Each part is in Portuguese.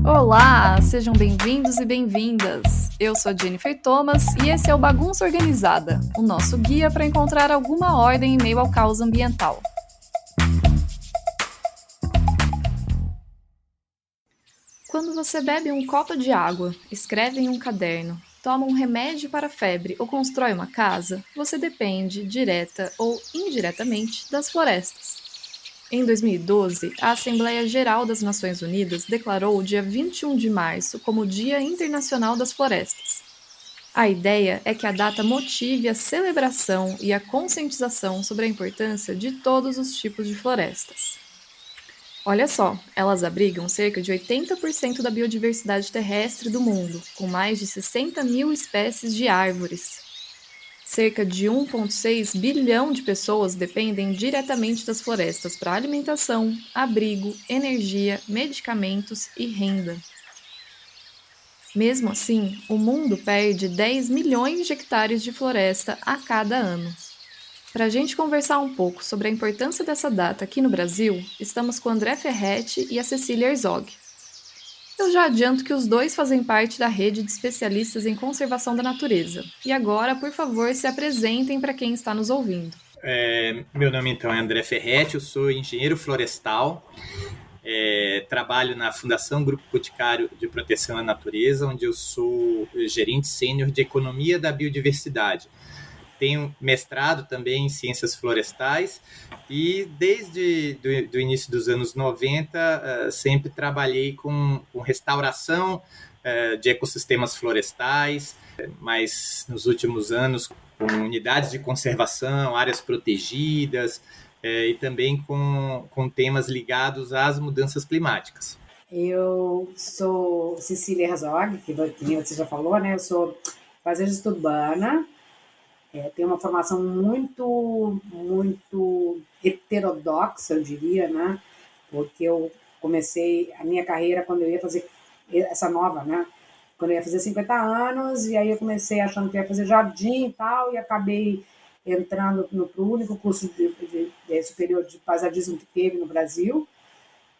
Olá, sejam bem-vindos e bem-vindas. Eu sou Jennifer Thomas e esse é o Bagunça Organizada, o nosso guia para encontrar alguma ordem em meio ao caos ambiental. Quando você bebe um copo de água, escreve em um caderno, toma um remédio para a febre ou constrói uma casa, você depende, direta ou indiretamente, das florestas. Em 2012, a Assembleia Geral das Nações Unidas declarou o dia 21 de março como o Dia Internacional das Florestas. A ideia é que a data motive a celebração e a conscientização sobre a importância de todos os tipos de florestas. Olha só, elas abrigam cerca de 80% da biodiversidade terrestre do mundo, com mais de 60 mil espécies de árvores. Cerca de 1,6 bilhão de pessoas dependem diretamente das florestas para alimentação, abrigo, energia, medicamentos e renda. Mesmo assim, o mundo perde 10 milhões de hectares de floresta a cada ano. Para a gente conversar um pouco sobre a importância dessa data aqui no Brasil, estamos com o André Ferretti e a Cecília Herzog. Eu já adianto que os dois fazem parte da rede de especialistas em conservação da natureza. E agora, por favor, se apresentem para quem está nos ouvindo. Meu nome então é André Ferretti, eu sou engenheiro florestal, trabalho na Fundação Grupo Boticário de Proteção à Natureza, onde eu sou gerente sênior de Economia da Biodiversidade. Tenho mestrado também em Ciências Florestais e desde o início dos anos 90 sempre trabalhei com restauração de ecossistemas florestais, mas nos últimos anos com unidades de conservação, áreas protegidas e também com temas ligados às mudanças climáticas. Eu sou Cecília Herzog, que você já falou, né? Eu sou paisagista urbana, tenho uma formação muito heterodoxa, eu diria, né? Porque eu comecei a minha carreira quando eu ia fazer essa nova, né? Quando eu ia fazer 50 anos, e aí eu comecei achando que ia fazer jardim e tal, e acabei entrando pro único curso de superior de paisagismo que teve no Brasil.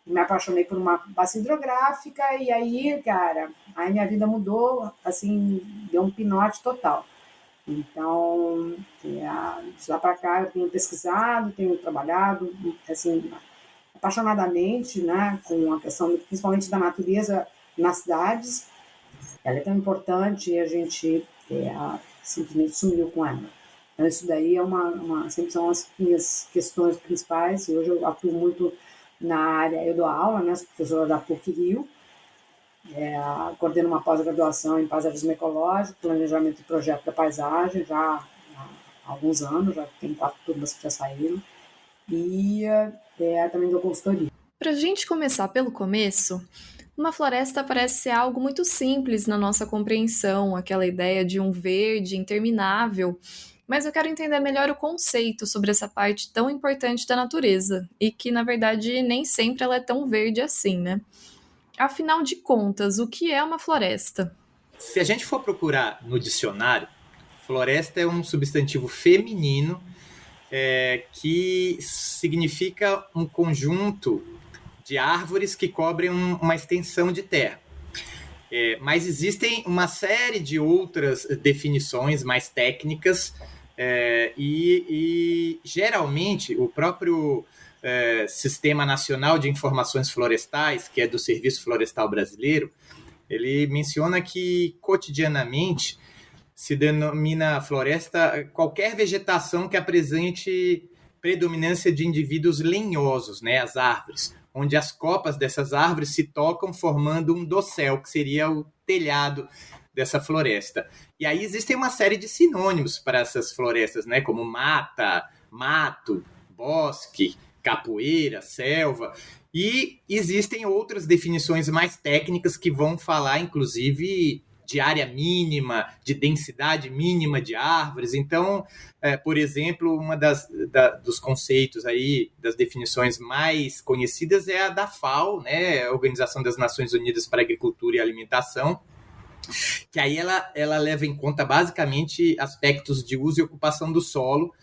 Me apaixonei por uma bacia hidrográfica, e aí, cara, aí minha vida mudou, assim, deu um pinote total. Então, de lá para cá eu tenho pesquisado, tenho trabalhado, assim, apaixonadamente, né, com a questão, principalmente da natureza nas cidades. Ela é tão importante e a gente simplesmente sumiu com ela. Então, isso daí sempre são as minhas questões principais, e hoje eu atuo muito na área, eu dou aula, né, sou professora da PUC-Rio, coordeno uma pós-graduação em paisagismo ecológico, planejamento e projeto da paisagem, já há alguns anos, já tem 4 turmas que já saíram, e também dou consultoria. Para a gente começar pelo começo, uma floresta parece ser algo muito simples na nossa compreensão, aquela ideia de um verde interminável, mas eu quero entender melhor o conceito sobre essa parte tão importante da natureza, e que, na verdade, nem sempre ela é tão verde assim, né? Afinal de contas, o que é uma floresta? Se a gente for procurar no dicionário, floresta é um substantivo feminino que significa um conjunto de árvores que cobrem uma extensão de terra. Mas existem uma série de outras definições mais técnicas e geralmente o próprio Sistema Nacional de Informações Florestais, que é do Serviço Florestal Brasileiro, ele menciona que cotidianamente se denomina floresta qualquer vegetação que apresente predominância de indivíduos lenhosos, né, as árvores, onde as copas dessas árvores se tocam formando um dossel, que seria o telhado dessa floresta. E aí existem uma série de sinônimos para essas florestas, né, como mata, mato, bosque, capoeira, selva, e existem outras definições mais técnicas que vão falar, inclusive, de área mínima, de densidade mínima de árvores. Então, por exemplo, uma dos conceitos aí, das definições mais conhecidas é a da FAO, né, a Organização das Nações Unidas para a Agricultura e Alimentação, que aí ela leva em conta basicamente aspectos de uso e ocupação do solo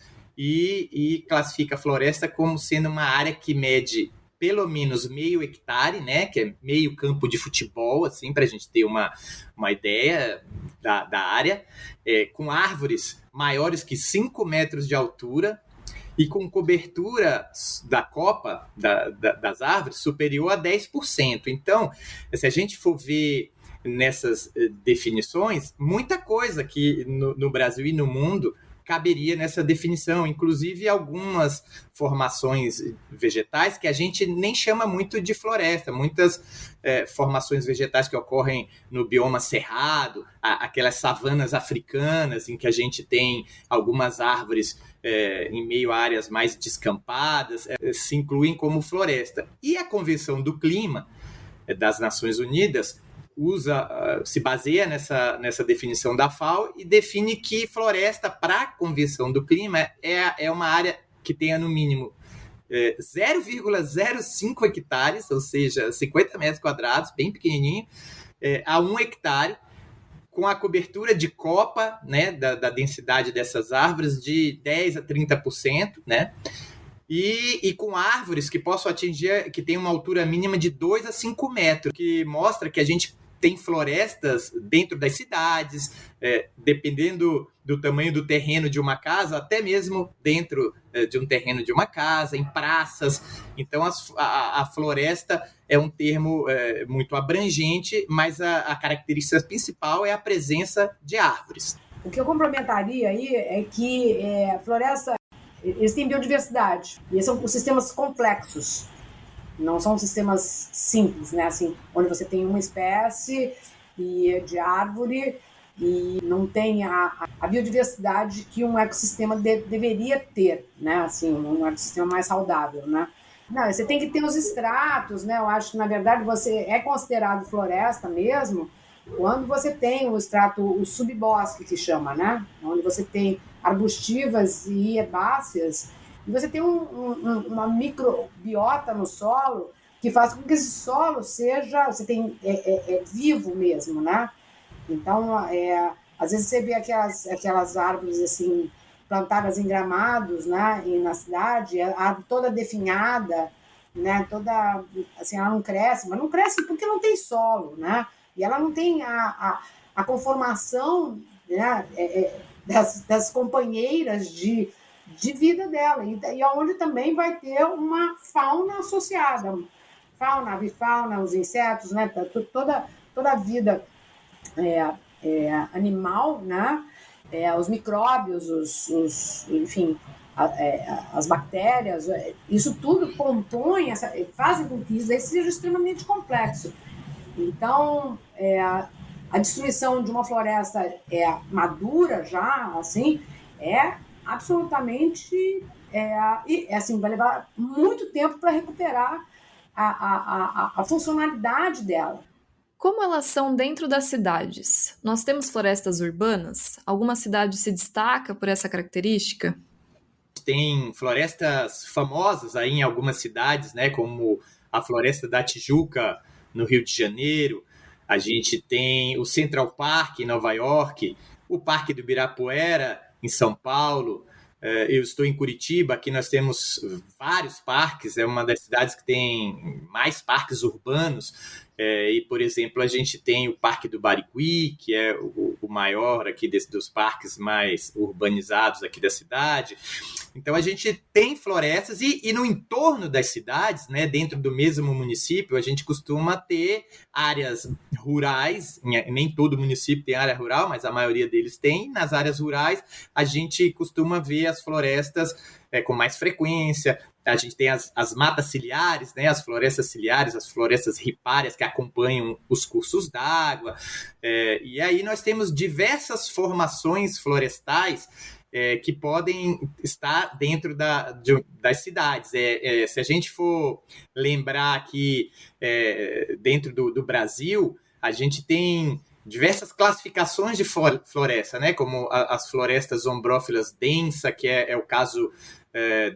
e classifica a floresta como sendo uma área que mede pelo menos meio hectare, né, que é meio campo de futebol, assim, para a gente ter uma ideia da área, com árvores maiores que 5 metros de altura e com cobertura da copa das árvores superior a 10%. Então, se a gente for ver nessas definições, muita coisa que no Brasil e no mundo caberia nessa definição, inclusive algumas formações vegetais que a gente nem chama muito de floresta, muitas formações vegetais que ocorrem no bioma cerrado, aquelas savanas africanas em que a gente tem algumas árvores em meio a áreas mais descampadas, se incluem como floresta. E a Convenção do Clima das Nações Unidas se baseia nessa definição da FAO e define que floresta, para a Convenção do Clima, é uma área que tenha no mínimo 0,05 hectares, ou seja, 50 metros quadrados, bem pequenininho, a 1 hectare, com a cobertura de copa, né, da densidade dessas árvores de 10% a 30%, né? E com árvores que possam atingir, que tem uma altura mínima de 2 a 5 metros, que mostra que a gente tem florestas dentro das cidades, dependendo do tamanho do terreno de uma casa, até mesmo dentro de um terreno de uma casa, em praças. Então, a floresta é um termo muito abrangente, mas a característica principal é a presença de árvores. O que eu complementaria aí é que floresta, eles têm biodiversidade, e são sistemas complexos. Não são sistemas simples, né? Assim, onde você tem uma espécie de árvore e não tem a biodiversidade que um ecossistema deveria ter, né? Assim, um ecossistema mais saudável, né? Não, você tem que ter os estratos, né? Eu acho que, na verdade, você é considerado floresta mesmo quando você tem o estrato, o subbosque, que chama, né? Onde você tem arbustivas e herbáceas. E você tem uma microbiota no solo que faz com que esse solo seja, você tem vivo mesmo, né? Então, às vezes você vê aquelas árvores assim plantadas em gramados, né? E na cidade, a árvore toda definhada, né? Toda assim, ela não cresce, mas não cresce porque não tem solo, né? E ela não tem a conformação, né? Das companheiras de vida dela, e onde também vai ter uma fauna associada, fauna, avifauna, os insetos, né? Toda a vida animal, né? Os micróbios, enfim, as bactérias, isso tudo compõe, fazem com que isso seja extremamente complexo. Então, a destruição de uma floresta madura já, assim, absolutamente, assim, vai levar muito tempo para recuperar a funcionalidade dela. Como elas são dentro das cidades? Nós temos florestas urbanas? Alguma cidade se destaca por essa característica? Tem florestas famosas aí em algumas cidades, né, como a Floresta da Tijuca, no Rio de Janeiro. A gente tem o Central Park, em Nova York, o Parque do Ibirapuera, em São Paulo. Eu estou em Curitiba, aqui nós temos vários parques, é uma das cidades que tem mais parques urbanos, e, por exemplo, a gente tem o Parque do Barigui, que é o maior aqui dos parques mais urbanizados aqui da cidade. Então, a gente tem florestas e no entorno das cidades, né, dentro do mesmo município, a gente costuma ter áreas rurais, nem todo município tem área rural, mas a maioria deles tem. Nas áreas rurais, a gente costuma ver as florestas com mais frequência. A gente tem as matas ciliares, né, as florestas ciliares, as florestas ripárias que acompanham os cursos d'água. E aí nós temos diversas formações florestais que podem estar dentro das cidades. Se a gente for lembrar aqui, dentro do Brasil, a gente tem diversas classificações de floresta, né? Como as florestas ombrófilas densa, que é o caso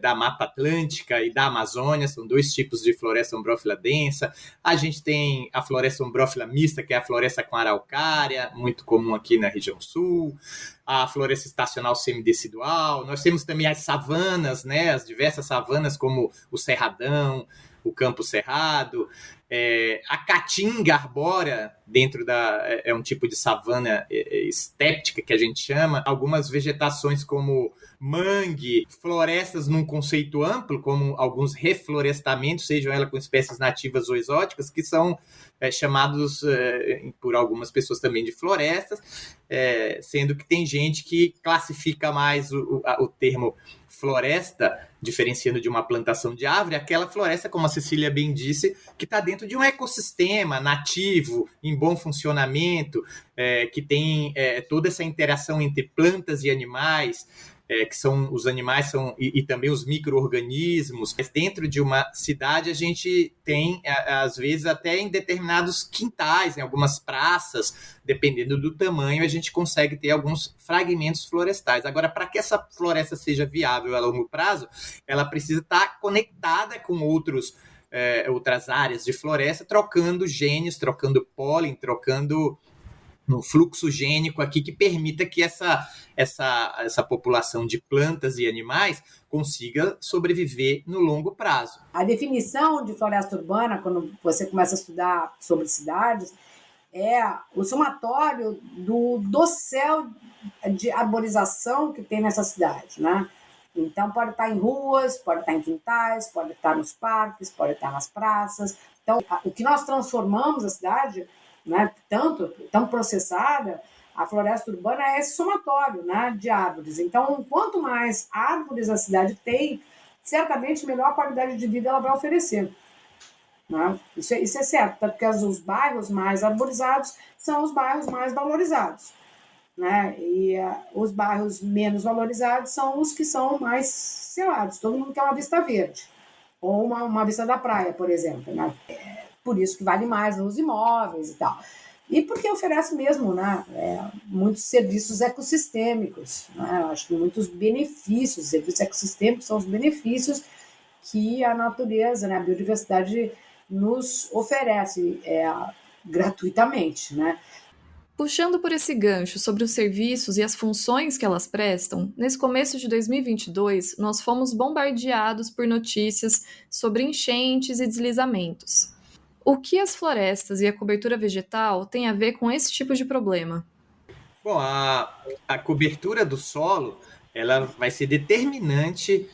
da Mata Atlântica e da Amazônia, são dois tipos de floresta ombrófila densa. A gente tem a floresta ombrófila mista, que é a floresta com araucária, muito comum aqui na região sul, a floresta estacional semidecidual. Nós temos também as savanas, né? As diversas savanas, como o Cerradão, o campo cerrado. A caatinga arbórea é um tipo de savana estéptica que a gente chama. Algumas vegetações como mangue, florestas num conceito amplo, como alguns reflorestamentos, sejam elas com espécies nativas ou exóticas, que são chamados por algumas pessoas também de florestas, sendo que tem gente que classifica mais o termo floresta, diferenciando de uma plantação de árvore, aquela floresta, como a Cecília bem disse, que está dentro de um ecossistema nativo, em bom funcionamento, que tem toda essa interação entre plantas e animais, que são os animais e também os micro-organismos. Dentro de uma cidade, a gente tem, às vezes, até em determinados quintais, em algumas praças, dependendo do tamanho, a gente consegue ter alguns fragmentos florestais. Agora, para que essa floresta seja viável a longo prazo, ela precisa estar conectada com outras áreas de floresta, trocando genes, trocando pólen, trocando um fluxo gênico aqui que permita que essa população de plantas e animais consiga sobreviver no longo prazo. A definição de floresta urbana, quando você começa a estudar sobre cidades, é o somatório do dossel de arborização que tem nessa cidade, né? Então, pode estar em ruas, pode estar em quintais, pode estar nos parques, pode estar nas praças. Então, o que nós transformamos a cidade, né, tão processada, a floresta urbana é esse somatório, né, de árvores. Então, quanto mais árvores a cidade tem, certamente melhor qualidade de vida ela vai oferecer. Né? Isso é certo, porque os bairros mais arborizados são os bairros mais valorizados. Né? E os bairros menos valorizados são os que são mais selados. Todo mundo quer uma vista verde, ou uma vista da praia, por exemplo. Né? Por isso que vale mais os imóveis e tal. E porque oferece mesmo, né, muitos serviços ecossistêmicos. Né? Eu acho que muitos benefícios. Serviços ecossistêmicos são os benefícios que a natureza, né, a biodiversidade nos oferece gratuitamente. Né? Puxando por esse gancho sobre os serviços e as funções que elas prestam, nesse começo de 2022, nós fomos bombardeados por notícias sobre enchentes e deslizamentos. O que as florestas e a cobertura vegetal têm a ver com esse tipo de problema? Bom, a cobertura do solo ela vai ser determinante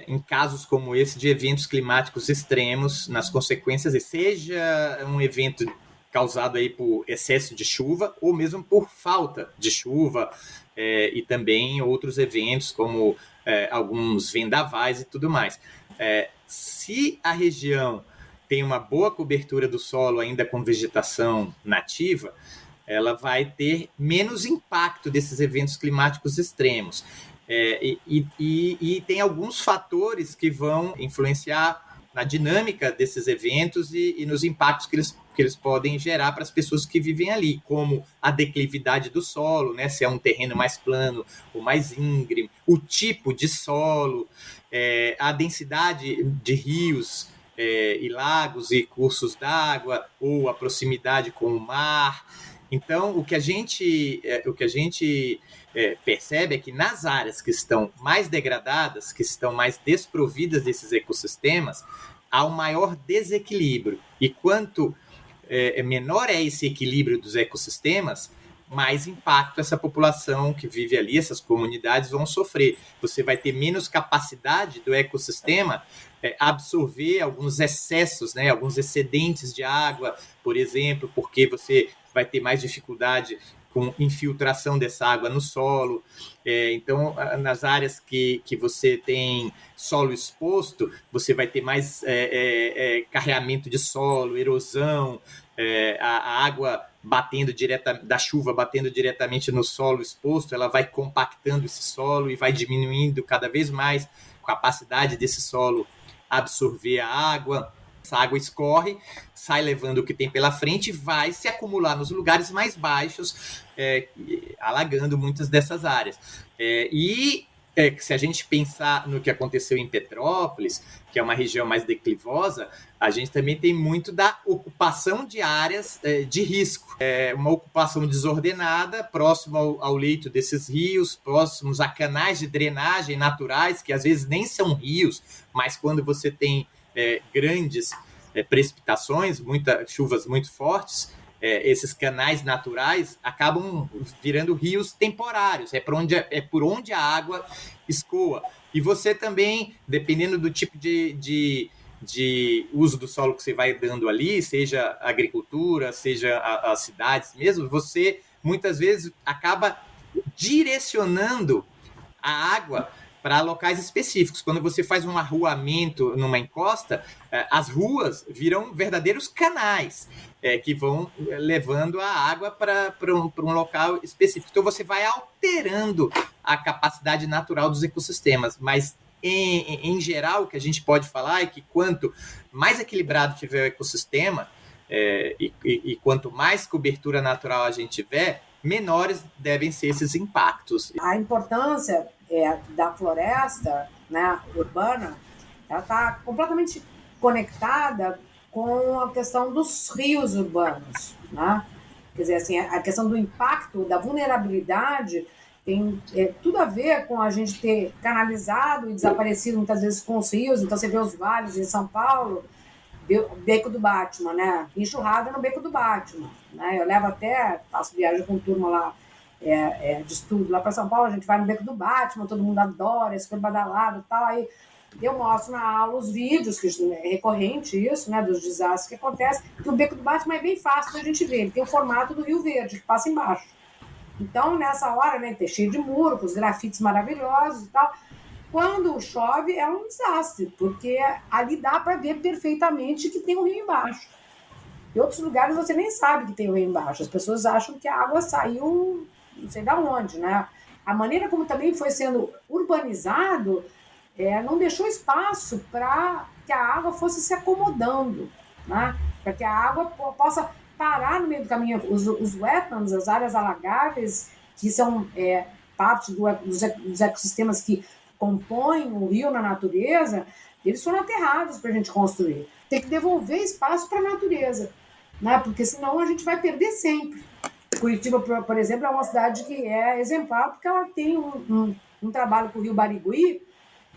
em casos como esse de eventos climáticos extremos, nas consequências, seja um evento causado aí por excesso de chuva ou mesmo por falta de chuva, e também outros eventos como alguns vendavais e tudo mais. Se a região tem uma boa cobertura do solo ainda com vegetação nativa, ela vai ter menos impacto desses eventos climáticos extremos. E tem alguns fatores que vão influenciar na dinâmica desses eventos e nos impactos que eles podem gerar para as pessoas que vivem ali, como a declividade do solo, né? Se é um terreno mais plano ou mais íngreme, o tipo de solo, a densidade de rios e lagos e cursos d'água, ou a proximidade com o mar. Então, o que a gente percebe é que nas áreas que estão mais degradadas, que estão mais desprovidas desses ecossistemas, há um maior desequilíbrio. E quanto menor é esse equilíbrio dos ecossistemas, mais impacto essa população que vive ali, essas comunidades vão sofrer. Você vai ter menos capacidade do ecossistema absorver alguns excessos, né, alguns excedentes de água, por exemplo, porque você vai ter mais dificuldade com infiltração dessa água no solo. Então, nas áreas que você tem solo exposto, você vai ter mais carreamento de solo, erosão, a água da chuva batendo diretamente no solo exposto, ela vai compactando esse solo e vai diminuindo cada vez mais a capacidade desse solo absorver a água. Essa água escorre, sai levando o que tem pela frente e vai se acumular nos lugares mais baixos, alagando muitas dessas áreas. Se a gente pensar no que aconteceu em Petrópolis, que é uma região mais declivosa, a gente também tem muito da ocupação de áreas de risco. Uma ocupação desordenada, próximo ao leito desses rios, próximos a canais de drenagem naturais, que às vezes nem são rios, mas quando você tem grandes precipitações, chuvas muito fortes, esses canais naturais acabam virando rios temporários, por onde a água escoa. E você também, dependendo do tipo de uso do solo que você vai dando ali, seja agricultura, seja as cidades mesmo, você muitas vezes acaba direcionando a água para locais específicos. Quando você faz um arruamento numa encosta, as ruas viram verdadeiros canais que vão levando a água para um local específico. Então você vai alterando a capacidade natural dos ecossistemas, mas em geral o que a gente pode falar é que quanto mais equilibrado tiver o ecossistema e quanto mais cobertura natural a gente tiver, menores devem ser esses impactos. A importância da floresta, né, urbana, ela está completamente conectada com a questão dos rios urbanos, né? Quer dizer, assim, a questão do impacto, da vulnerabilidade tem tudo a ver com a gente ter canalizado e desaparecido muitas vezes com os rios. Então você vê os vales em São Paulo, Beco do Batman, né? Enxurrada no Beco do Batman, né? Eu faço viagem com turma lá de estudo lá para São Paulo, a gente vai no Beco do Batman, todo mundo adora, é super badalado e tal. Aí eu mostro na aula os vídeos, que é recorrente isso, né? Dos desastres que acontecem, que o Beco do Batman é bem fácil da gente ver, ele tem o formato do Rio Verde, que passa embaixo. Então, nessa hora, né, tem cheio de muro, com os grafites maravilhosos e tal. Quando chove, é um desastre, porque ali dá para ver perfeitamente que tem um rio embaixo. Em outros lugares você nem sabe que tem um rio embaixo. As pessoas acham que a água saiu não sei de onde, né? A maneira como também foi sendo urbanizado não deixou espaço para que a água fosse se acomodando, né? Para que a água possa parar no meio do caminho. Os wetlands, as áreas alagáveis, que são parte dos ecossistemas que compõem o rio na natureza, eles foram aterrados para a gente construir. Tem que devolver espaço para a natureza, né? Porque senão a gente vai perder sempre. Curitiba, por exemplo, é uma cidade que é exemplar porque ela tem um trabalho com o Rio Barigui,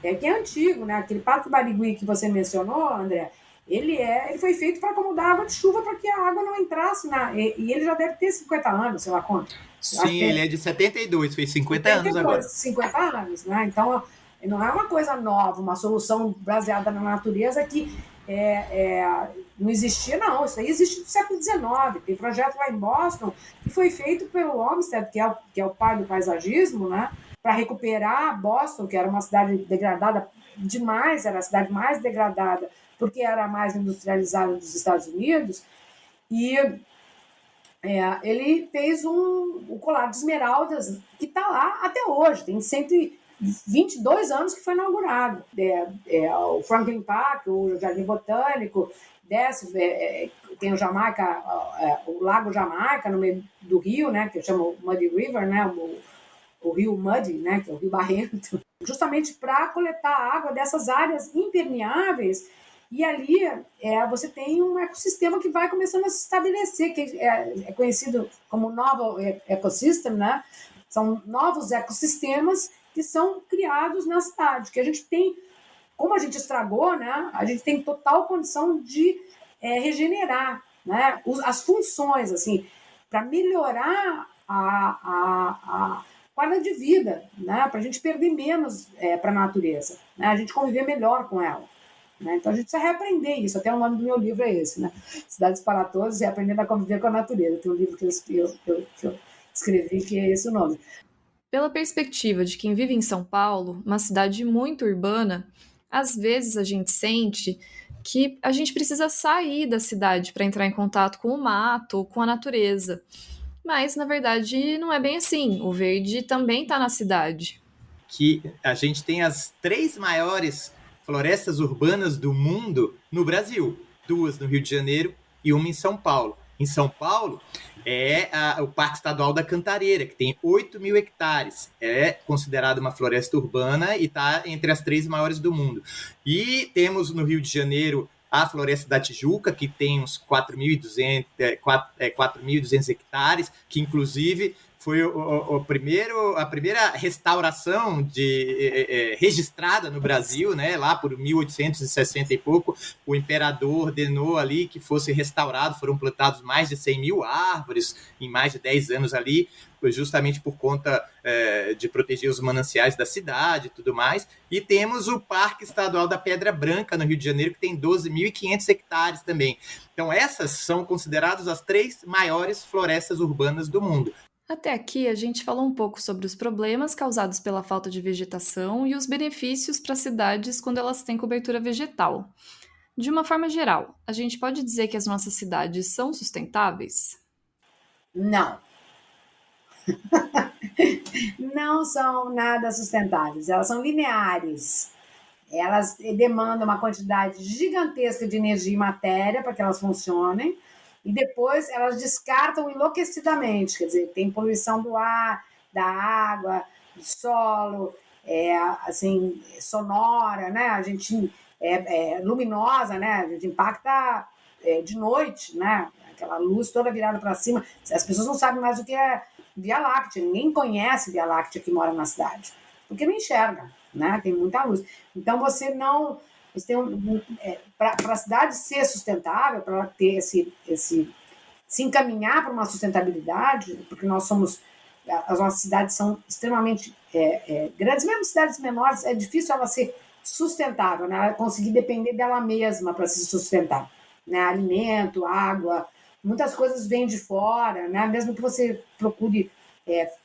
que é antigo, né? Aquele Parque Barigui que você mencionou, André, ele foi feito para acomodar água de chuva para que a água não entrasse e ele já deve ter 50 anos, sei lá quanto. Sim, ele é de 72, fez 50 anos agora. 50 anos, né? Então, não é uma coisa nova, uma solução baseada na natureza que não existia, não. Isso aí existe no século XIX. Tem projeto lá em Boston que foi feito pelo Olmsted, que é o pai do paisagismo, né? Para recuperar Boston, que era uma cidade degradada demais, era a cidade mais degradada porque era a mais industrializada dos Estados Unidos. E ele fez o colar de esmeraldas que está lá até hoje. Tem 122 anos que foi inaugurado. O Franklin Park, o Jardim Botânico, tem o Jamaica, o Lago Jamaica no meio do rio, né, que chama Muddy River, né, o rio Muddy, né, que é o rio barrento, justamente para coletar a água dessas áreas impermeáveis. E ali você tem um ecossistema que vai começando a se estabelecer, que é conhecido como novo ecossistema, né? São novos ecossistemas que são criados na cidade, que a gente tem, como a gente estragou, né? A gente tem total condição de regenerar, né? As funções, assim, para melhorar a qualidade de vida, né? Para a gente perder menos para a natureza, né? A gente conviver melhor com ela. Né? Então a gente precisa reaprender isso. Até o nome do meu livro é esse, né? Cidades para Todos e Aprendendo a Conviver com a Natureza. Tem um livro que eu escrevi que é esse o nome. Pela perspectiva de quem vive em São Paulo, uma cidade muito urbana, às vezes a gente sente que a gente precisa sair da cidade para entrar em contato com o mato ou com a natureza. Mas, na verdade, não é bem assim. O verde também está na cidade. Que a gente tem as 3 maiores florestas urbanas do mundo no Brasil. 2 no Rio de Janeiro e 1 em São Paulo. Em São Paulo é o Parque Estadual da Cantareira, que tem 8.000 hectares. É considerado uma floresta urbana e está entre as 3 maiores do mundo. E temos no Rio de Janeiro a Floresta da Tijuca, que tem uns 4.200 hectares, que inclusive foi a primeira restauração registrada no Brasil, né? Lá por 1860 e pouco, o imperador ordenou ali que fosse restaurado, foram plantados mais de 100 mil árvores em mais de 10 anos ali, justamente por conta de proteger os mananciais da cidade e tudo mais. E temos o Parque Estadual da Pedra Branca, no Rio de Janeiro, que tem 12.500 hectares também. Então, essas são consideradas as 3 maiores florestas urbanas do mundo. Até aqui, a gente falou um pouco sobre os problemas causados pela falta de vegetação e os benefícios para as cidades quando elas têm cobertura vegetal. De uma forma geral, a gente pode dizer que as nossas cidades são sustentáveis? Não. Não são nada sustentáveis, elas são lineares. Elas demandam uma quantidade gigantesca de energia e matéria para que elas funcionem, e depois elas descartam enlouquecidamente, quer dizer, tem poluição do ar, da água, do solo, assim, sonora, né? A gente luminosa, né? A gente impacta de noite, né? Aquela luz toda virada para cima. As pessoas não sabem mais o que é Via Láctea, ninguém conhece Via Láctea que mora na cidade, porque não enxerga, né? Tem muita luz. Então você não... para a cidade ser sustentável, para ela ter se encaminhar para uma sustentabilidade, porque as nossas cidades são extremamente grandes, mesmo cidades menores, é difícil ela ser sustentável, né? Ela conseguir depender dela mesma para se sustentar, né? Alimento, água, muitas coisas vêm de fora, né? Mesmo que você procure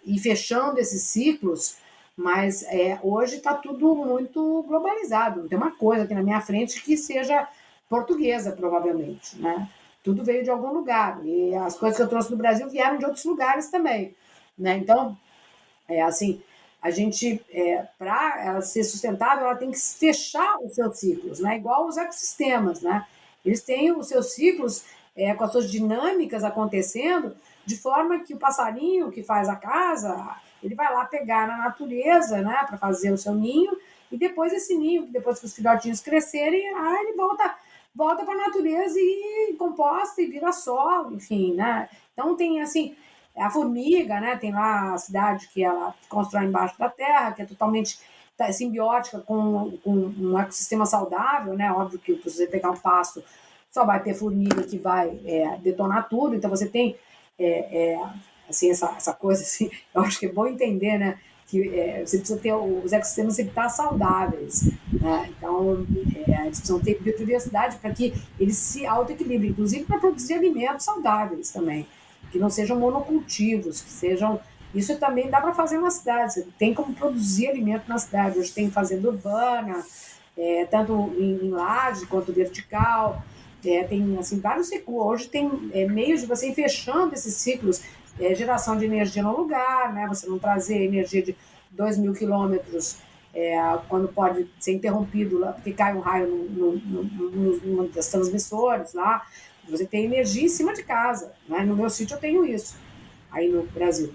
ir fechando esses ciclos, mas hoje está tudo muito globalizado. Não tem uma coisa aqui na minha frente que seja portuguesa, provavelmente, né? Tudo veio de algum lugar. E as coisas que eu trouxe do Brasil vieram de outros lugares também, né? Então, assim, a gente, para ela ser sustentável, ela tem que fechar os seus ciclos, né? Igual os ecossistemas, né? Eles têm os seus ciclos com as suas dinâmicas acontecendo, de forma que o passarinho que faz a casa, ele vai lá pegar na natureza, né, para fazer o seu ninho, e depois esse ninho, depois que os filhotinhos crescerem, ele volta para a natureza e composta e vira solo, enfim, né? Então tem assim, a formiga, né, tem lá a cidade que ela constrói embaixo da terra, que é totalmente simbiótica com um ecossistema saudável, né? Óbvio que se você pegar um pasto, só vai ter formiga que vai detonar tudo, então você tem assim, essa coisa assim, eu acho que é bom entender, né, que você precisa ter os ecossistemas sempre estar saudáveis, né? Então eles precisam ter biodiversidade para que eles se autoequilibrem, inclusive para produzir alimentos saudáveis também, que não sejam monocultivos, que sejam... Isso também dá para fazer na cidade, você tem como produzir alimento na cidade. Hoje tem fazenda urbana, tanto em laje quanto vertical, tem assim, vários recursos. Hoje tem meios de você ir fechando esses ciclos, geração de energia no lugar, né? Você não trazer energia de 2.000 quilômetros quando pode ser interrompido lá, porque cai um raio numa das transmissoras lá. Você tem energia em cima de casa, né? No meu sítio eu tenho isso, aí no Brasil.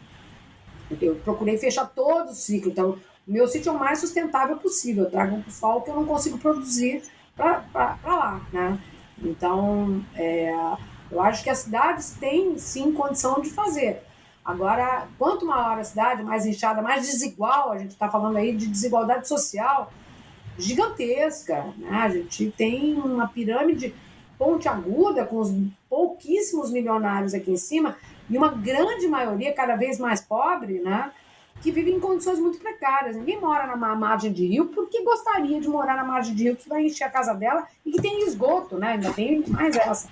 Eu procurei fechar todo o ciclo, então o meu sítio é o mais sustentável possível. Eu trago o sol que eu não consigo produzir para lá, né? Então, eu acho que as cidades têm, sim, condição de fazer. Agora, quanto maior a cidade, mais inchada, mais desigual, a gente está falando aí de desigualdade social gigantesca, né? A gente tem uma pirâmide pontiaguda com os pouquíssimos milionários aqui em cima e uma grande maioria, cada vez mais pobre, né? Que vive em condições muito precárias. Ninguém mora na margem de rio porque gostaria de morar na margem de rio, que vai encher a casa dela e que tem esgoto, né? Ainda tem mais essa.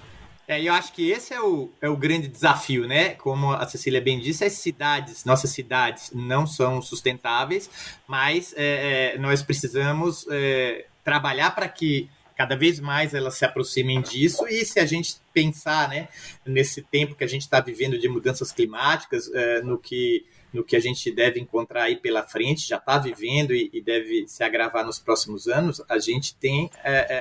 Eu acho que esse é o grande desafio, né? Como a Cecília bem disse, nossas cidades não são sustentáveis, mas nós precisamos trabalhar para que cada vez mais elas se aproximem disso. E se a gente pensar, né, nesse tempo que a gente está vivendo de mudanças climáticas, no que a gente deve encontrar aí pela frente, já está vivendo e deve se agravar nos próximos anos, a gente tem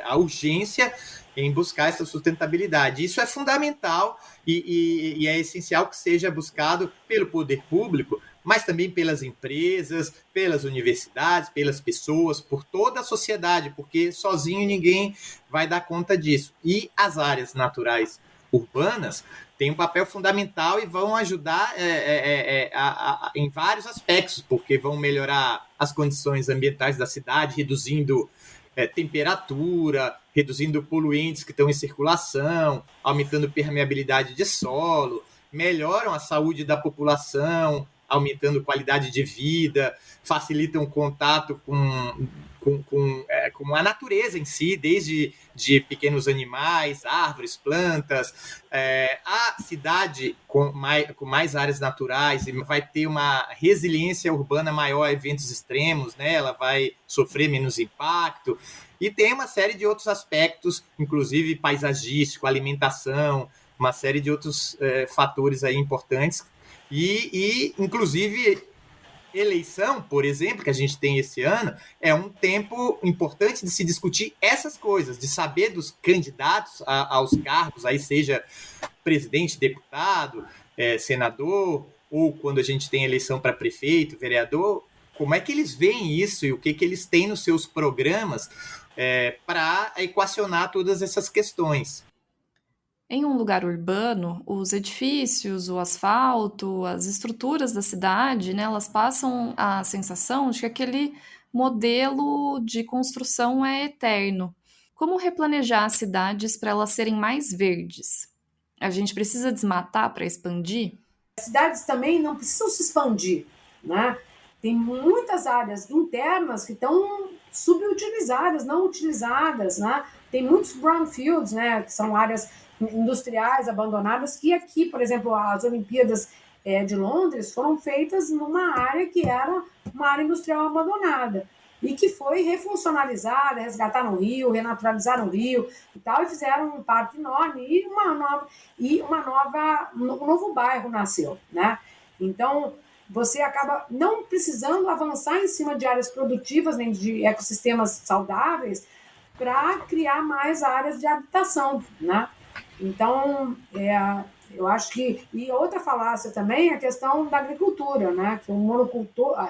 a urgência em buscar essa sustentabilidade. Isso é fundamental e é essencial que seja buscado pelo poder público, mas também pelas empresas, pelas universidades, pelas pessoas, por toda a sociedade, porque sozinho ninguém vai dar conta disso. E as áreas naturais urbanas têm um papel fundamental e vão ajudar em vários aspectos, porque vão melhorar as condições ambientais da cidade, reduzindo temperatura, reduzindo poluentes que estão em circulação, aumentando permeabilidade de solo, melhoram a saúde da população, aumentando qualidade de vida, facilitam o contato com a natureza em si, desde de pequenos animais, árvores, plantas. A cidade com mais áreas naturais vai ter uma resiliência urbana maior a eventos extremos, né? Ela vai sofrer menos impacto. E tem uma série de outros aspectos, inclusive paisagístico, alimentação, uma série de outros fatores aí importantes. E inclusive, eleição, por exemplo, que a gente tem esse ano, é um tempo importante de se discutir essas coisas, de saber dos candidatos aos cargos, aí seja presidente, deputado, senador, ou quando a gente tem eleição para prefeito, vereador, como é que eles veem isso e o que eles têm nos seus programas para equacionar todas essas questões. Em um lugar urbano, os edifícios, o asfalto, as estruturas da cidade, né, elas passam a sensação de que aquele modelo de construção é eterno. Como replanejar as cidades para elas serem mais verdes? A gente precisa desmatar para expandir? As cidades também não precisam se expandir, né? Tem muitas áreas internas que estão subutilizadas, não utilizadas, né? Tem muitos brownfields, né, que são áreas industriais abandonadas, que aqui, por exemplo, as Olimpíadas de Londres foram feitas numa área que era uma área industrial abandonada e que foi refuncionalizada, resgataram o rio, renaturalizaram o rio e tal, e fizeram um parque enorme e um novo bairro nasceu, né? Então, você acaba não precisando avançar em cima de áreas produtivas, nem de ecossistemas saudáveis, para criar mais áreas de habitação, né? Então, eu acho que... E outra falácia também é a questão da agricultura, né? Que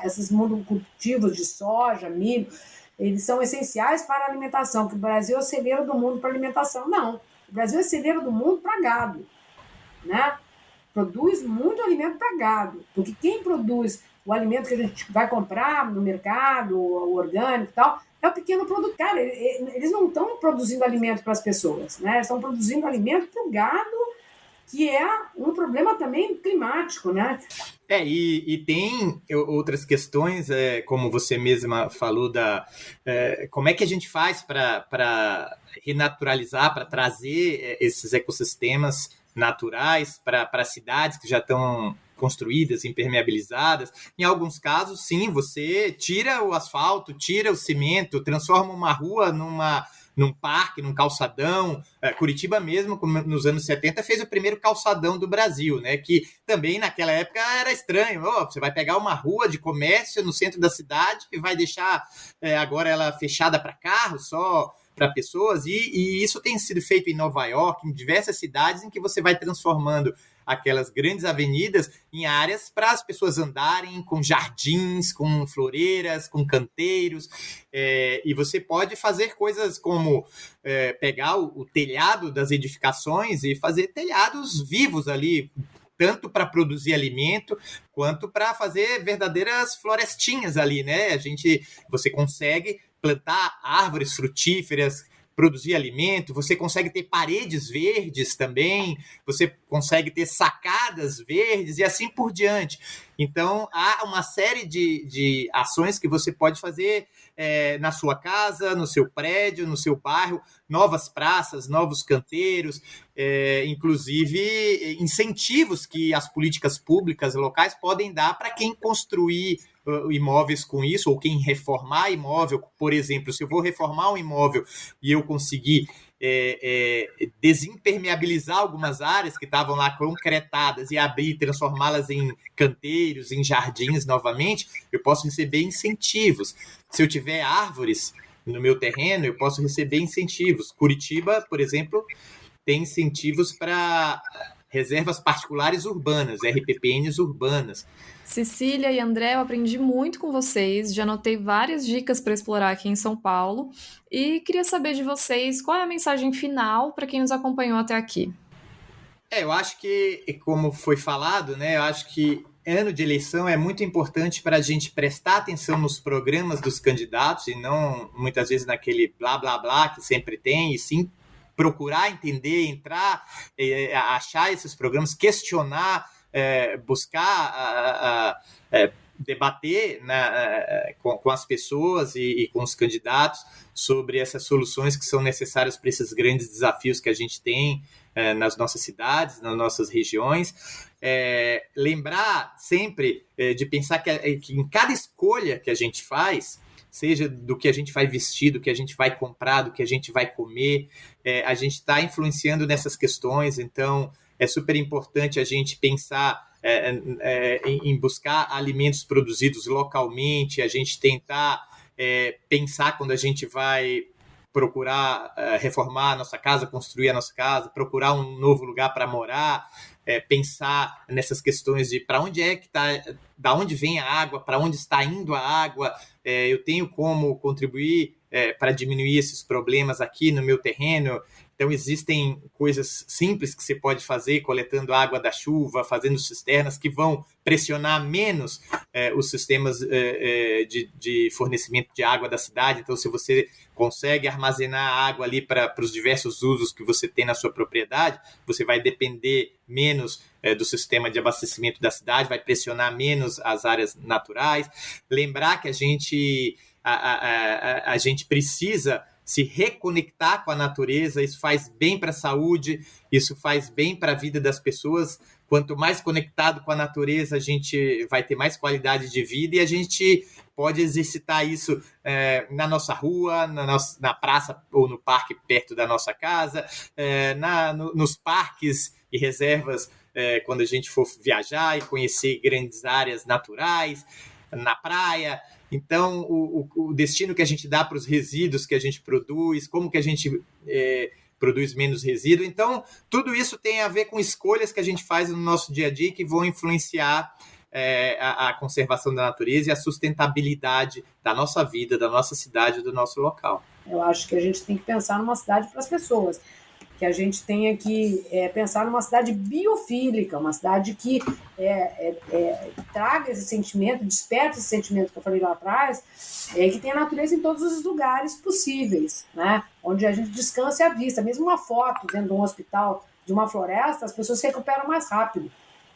esses monocultivos de soja, milho, eles são essenciais para a alimentação, que o Brasil é o celeiro do mundo para alimentação. Não, o Brasil é celeiro do mundo para gado, né? Produz muito alimento para gado, porque quem produz o alimento que a gente vai comprar no mercado, o orgânico e tal, é o pequeno produtor. Cara, eles não estão produzindo alimento para as pessoas, né? Eles estão produzindo alimento para o gado, que é um problema também climático, né? E tem outras questões, como você mesma falou, como é que a gente faz para renaturalizar, para trazer esses ecossistemas naturais para cidades que já estão construídas, impermeabilizadas. Em alguns casos, sim, você tira o asfalto, tira o cimento, transforma uma rua num parque, num calçadão. Curitiba mesmo, nos anos 70, fez o primeiro calçadão do Brasil, né? Que também naquela época era estranho. Você vai pegar uma rua de comércio no centro da cidade e vai deixar agora ela fechada para carros, só para pessoas, e isso tem sido feito em Nova York, em diversas cidades, em que você vai transformando aquelas grandes avenidas em áreas para as pessoas andarem, com jardins, com floreiras, com canteiros, e você pode fazer coisas como pegar o telhado das edificações e fazer telhados vivos ali, tanto para produzir alimento, quanto para fazer verdadeiras florestinhas ali, né? Você consegue plantar árvores frutíferas, produzir alimento, você consegue ter paredes verdes também, você consegue ter sacadas verdes e assim por diante. Então, há uma série de ações que você pode fazer na sua casa, no seu prédio, no seu bairro, novas praças, novos canteiros, inclusive incentivos que as políticas públicas locais podem dar para quem construir imóveis com isso, ou quem reformar imóvel. Por exemplo, se eu vou reformar um imóvel e eu conseguir desimpermeabilizar algumas áreas que estavam lá concretadas e abrir, transformá-las em canteiros, em jardins novamente, eu posso receber incentivos. Se eu tiver árvores no meu terreno, eu posso receber incentivos. Curitiba, por exemplo, tem incentivos para reservas particulares urbanas, RPPNs urbanas. Cecília e André, eu aprendi muito com vocês, já anotei várias dicas para explorar aqui em São Paulo e queria saber de vocês qual é a mensagem final para quem nos acompanhou até aqui. Eu acho que, como foi falado, né, eu acho que ano de eleição é muito importante para a gente prestar atenção nos programas dos candidatos e não, muitas vezes, naquele blá, blá, blá que sempre tem, e sim procurar entender, entrar, achar esses programas, questionar, buscar debater, né, com as pessoas e com os candidatos sobre essas soluções que são necessárias para esses grandes desafios que a gente tem nas nossas cidades, nas nossas regiões. Lembrar sempre de pensar que em cada escolha que a gente faz, seja do que a gente vai vestir, do que a gente vai comprar, do que a gente vai comer, a gente está influenciando nessas questões. Então, é super importante a gente pensar em buscar alimentos produzidos localmente, a gente tentar pensar quando a gente vai procurar reformar a nossa casa, construir a nossa casa, procurar um novo lugar para morar, pensar nessas questões de para onde é que está, da onde vem a água, para onde está indo a água, eu tenho como contribuir para diminuir esses problemas aqui no meu terreno. Então, existem coisas simples que você pode fazer, coletando água da chuva, fazendo cisternas que vão pressionar menos os sistemas de fornecimento de água da cidade. Então, se você consegue armazenar água ali para os diversos usos que você tem na sua propriedade, você vai depender menos do sistema de abastecimento da cidade, vai pressionar menos as áreas naturais. Lembrar que a gente precisa se reconectar com a natureza, isso faz bem para a saúde, isso faz bem para a vida das pessoas. Quanto mais conectado com a natureza, a gente vai ter mais qualidade de vida e a gente pode exercitar isso na nossa rua, na praça ou no parque perto da nossa casa, nos parques e reservas, quando a gente for viajar e conhecer grandes áreas naturais, na praia. Então, o destino que a gente dá para os resíduos que a gente produz, como que a gente produz menos resíduo. Então, tudo isso tem a ver com escolhas que a gente faz no nosso dia a dia que vão influenciar a conservação da natureza e a sustentabilidade da nossa vida, da nossa cidade, do nosso local. Eu acho que a gente tem que pensar numa cidade para as pessoas, que a gente tenha que pensar numa cidade biofílica, uma cidade que traga esse sentimento, desperte esse sentimento que eu falei lá atrás, que tenha natureza em todos os lugares possíveis, né? Onde a gente descanse a vista. Mesmo uma foto dentro de um hospital, de uma floresta, as pessoas se recuperam mais rápido.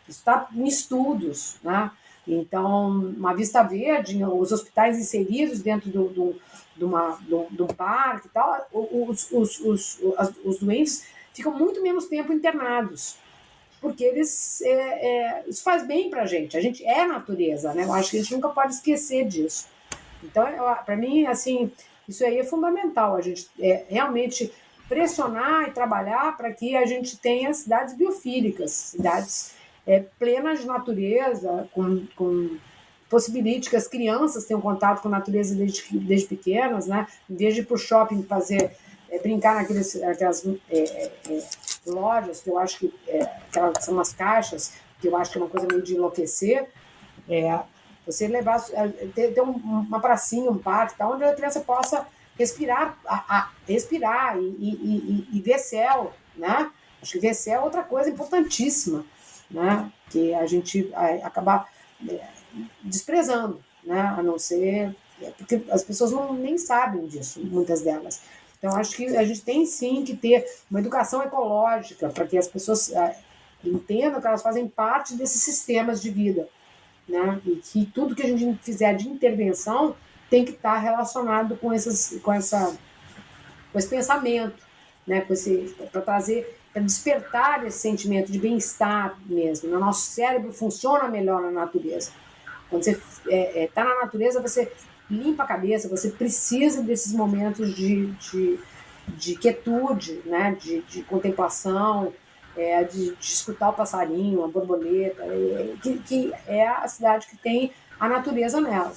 Isso está em estudos, né? Então, uma vista verde, os hospitais inseridos dentro do parque e tal, os doentes ficam muito menos tempo internados, porque isso faz bem para a gente é natureza, né? Eu acho que a gente nunca pode esquecer disso. Então, para mim, assim, isso aí é fundamental, a gente realmente pressionar e trabalhar para que a gente tenha cidades biofílicas, cidades plenas de natureza, com possibilite que as crianças tenham contato com a natureza desde pequenas, né? Em vez de ir para o shopping brincar naquelas lojas, que eu acho que são umas caixas, que eu acho que é uma coisa meio de enlouquecer, você levar, ter uma pracinha, um parque, onde a criança possa respirar e ver céu, né? Acho que ver céu é outra coisa importantíssima, né? Que a gente acaba desprezando, né? A não ser porque as pessoas nem sabem disso, muitas delas. Então, acho que a gente tem sim que ter uma educação ecológica para que as pessoas entendam que elas fazem parte desses sistemas de vida, né? E que tudo que a gente fizer de intervenção tem que estar relacionado com esse pensamento, né? Para despertar esse sentimento de bem-estar mesmo. O nosso cérebro funciona melhor na natureza. Quando você está na natureza, você limpa a cabeça, você precisa desses momentos de quietude, né? de contemplação, de escutar o passarinho, a borboleta, que é a cidade que tem a natureza nela,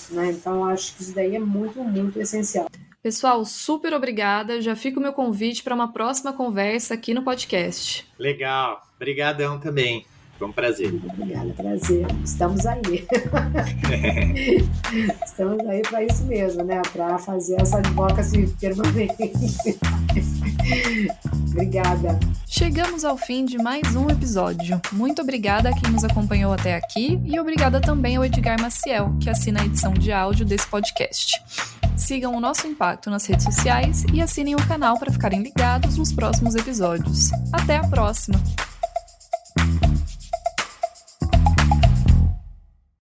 né? Então, acho que isso daí é muito, muito essencial. Pessoal, super obrigada. Já fica o meu convite para uma próxima conversa aqui no podcast. Legal. Obrigadão também. Foi um prazer. Obrigada, prazer. Estamos aí. Estamos aí para isso mesmo, né? Para fazer essa advocacy permanente. Obrigada. Chegamos ao fim de mais um episódio. Muito obrigada a quem nos acompanhou até aqui e obrigada também ao Edgar Maciel, que assina a edição de áudio desse podcast. Sigam o Nosso Impacto nas redes sociais e assinem o canal para ficarem ligados nos próximos episódios. Até a próxima!